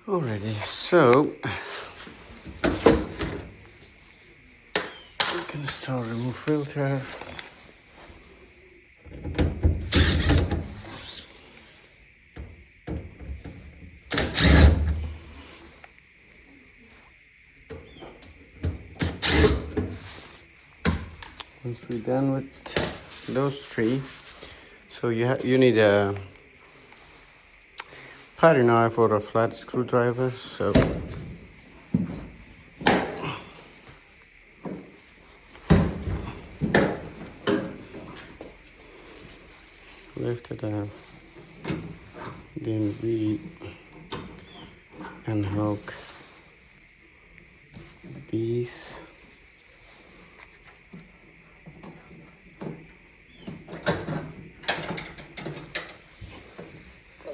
Alrighty, so we can start remove filter. Once we're done with those three, so you need a paring knife or a flat screwdriver. So lift it up, then we unhook these.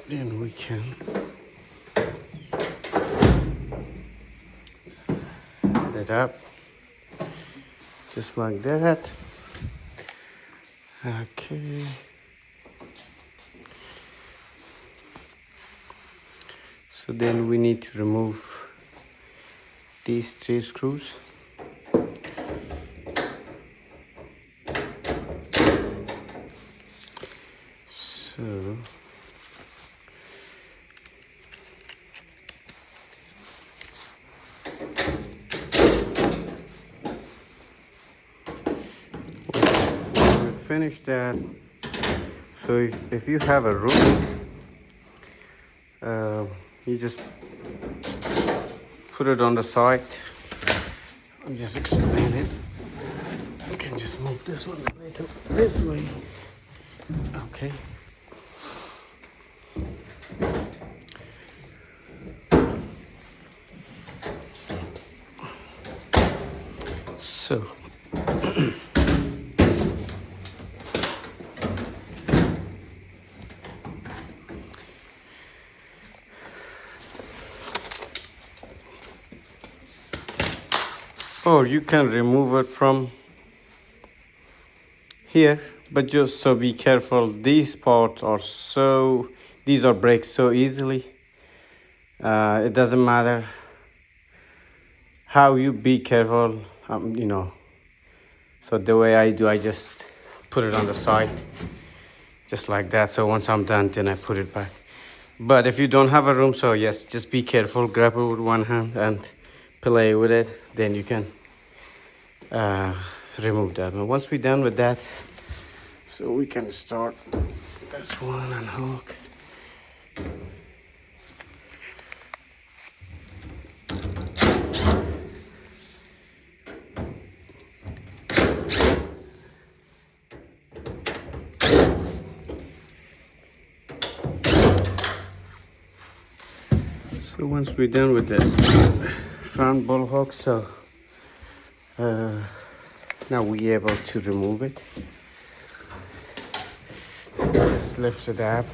Then we can set it up just like that. Okay. So then we need to remove these three screws. So finish that. So if you have a room, you just put it on the side. I'll just explain it. You can just move this one a little this way. Okay. So or you can remove it from here, but just so be careful. These parts are these are break so easily. It doesn't matter how you be careful, so the way I do, I just put it on the side just like that. So once I'm done, then I put it back. But if you don't have a room, so yes, just be careful, grab it with one hand and play with it, then you can remove that. And once we're done with that, so we can start this one and hook. So once we're done with the front ball hook, so now we're able to remove it. Just lift it up.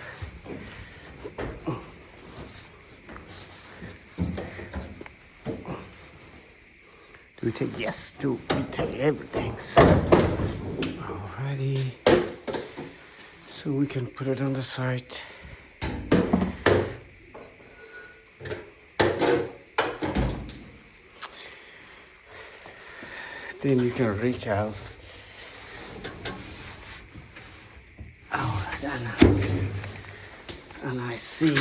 Do we take? Yes, we take everything. Alrighty. So we can put it on the side. Then you can reach out. Alright, and I see.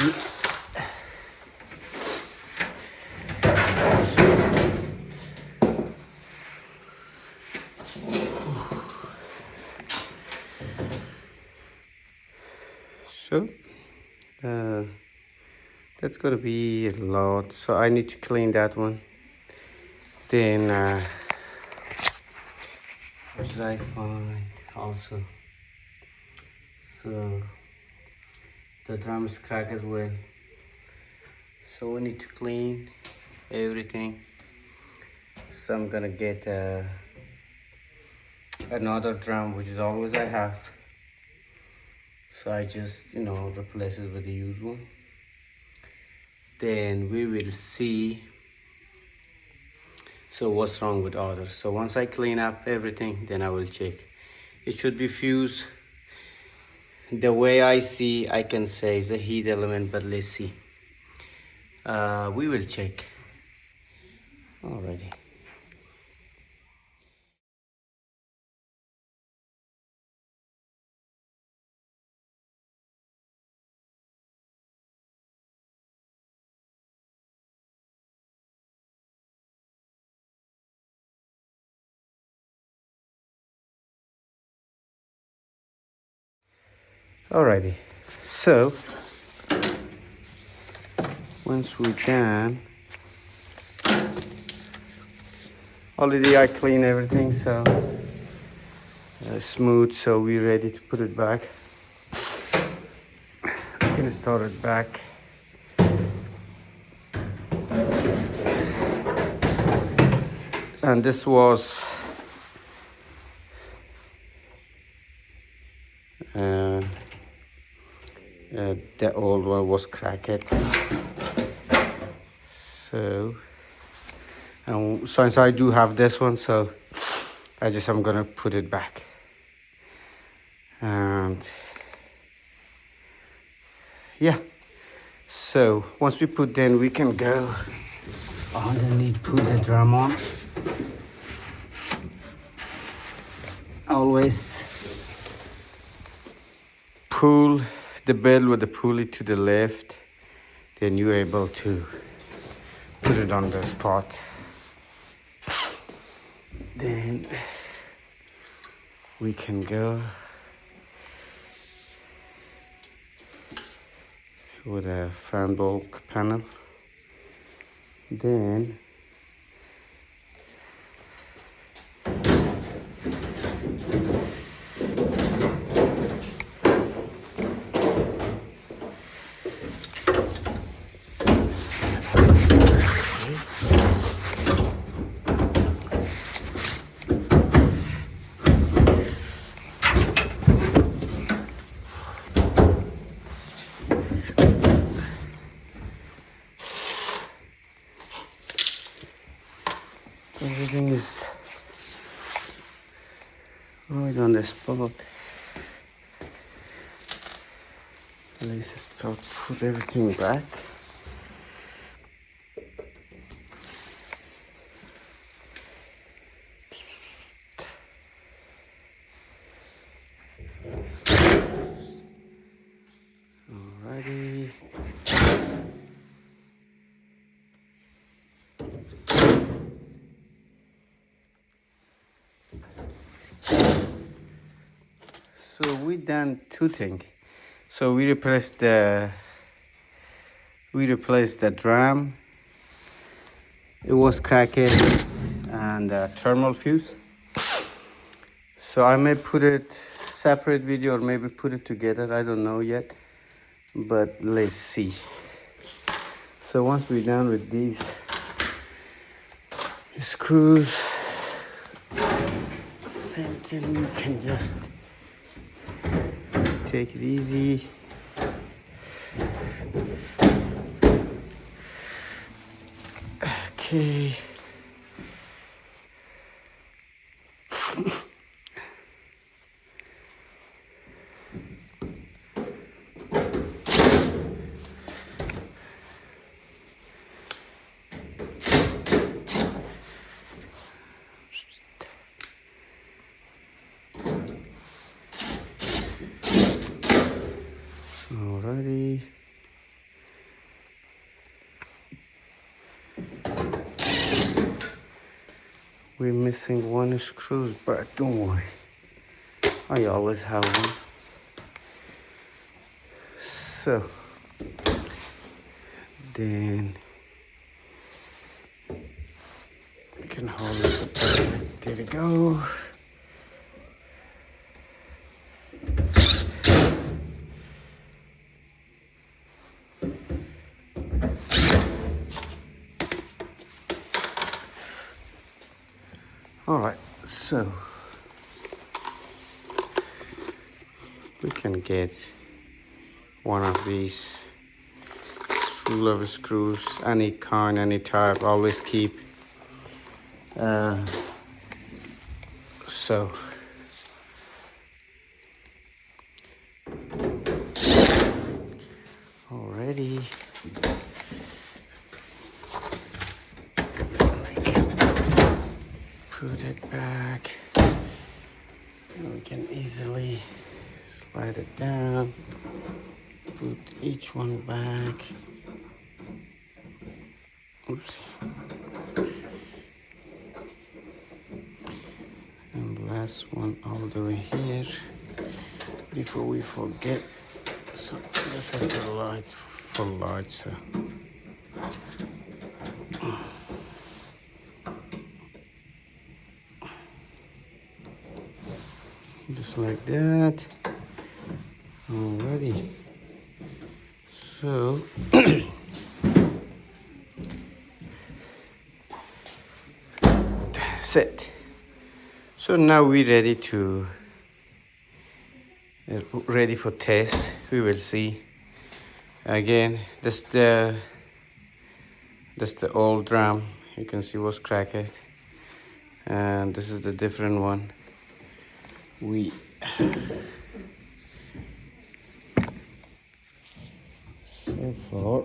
So, that's gonna be a lot. So I need to clean that one. Then, what should I find also? So, the drum is cracked as well. So we need to clean everything. So I'm gonna get another drum, which is always I have. So I just, replace it with the used one. Then we will see. So what's wrong with others? So once I clean up everything, then I will check. It should be fused. The way I see, I can say it's a heat element, but let's see. We will check. Already. Alrighty. So once we're done, already I clean everything, so smooth, so we're ready to put it back. We can start it back. And this was the old one was cracked. So, and since I do have this one, so I'm gonna put it back. And yeah, so once we put, then we can go underneath, put the drum on. Always pull the bell with the pulley to the left, then you're able to put it on the spot. Then we can go with a fan bulk panel. Then everything is right on the spot. Let's start put everything back. Alrighty. So we done two things. So we replaced the drum. It was cracked, and the thermal fuse. So I may put it separate video or maybe put it together. I don't know yet, but let's see. So once we're done with these screws, same thing, you can just take it easy. Okay. Alrighty. We're missing one screw, but don't worry. I always have one. So then we can hold it. There we go. All right, so we can get one of these full of screws, any kind, any type. Always keep. So already put it back. And we can easily slide it down, put each one back. Oops. And last one all the way here. Before we forget, so this is the light for light. So just like that. Alrighty. So that's it. So now we're ready to ready for test. We will see. Again, this the old drum. You can see what's cracked, and this is the different one. So far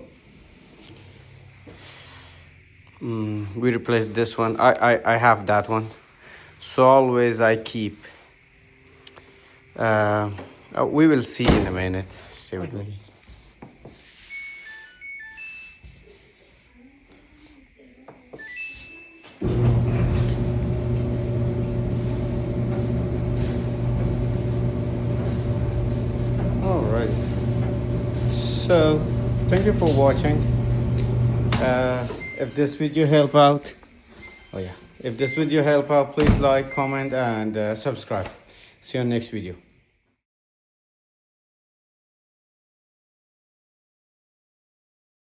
we replaced this one. I have that one, so always I keep. We will see in a minute. Stay with me. Alright. So, thank you for watching. If this video help out, if this video help out, please like, comment, and subscribe. See you on next video.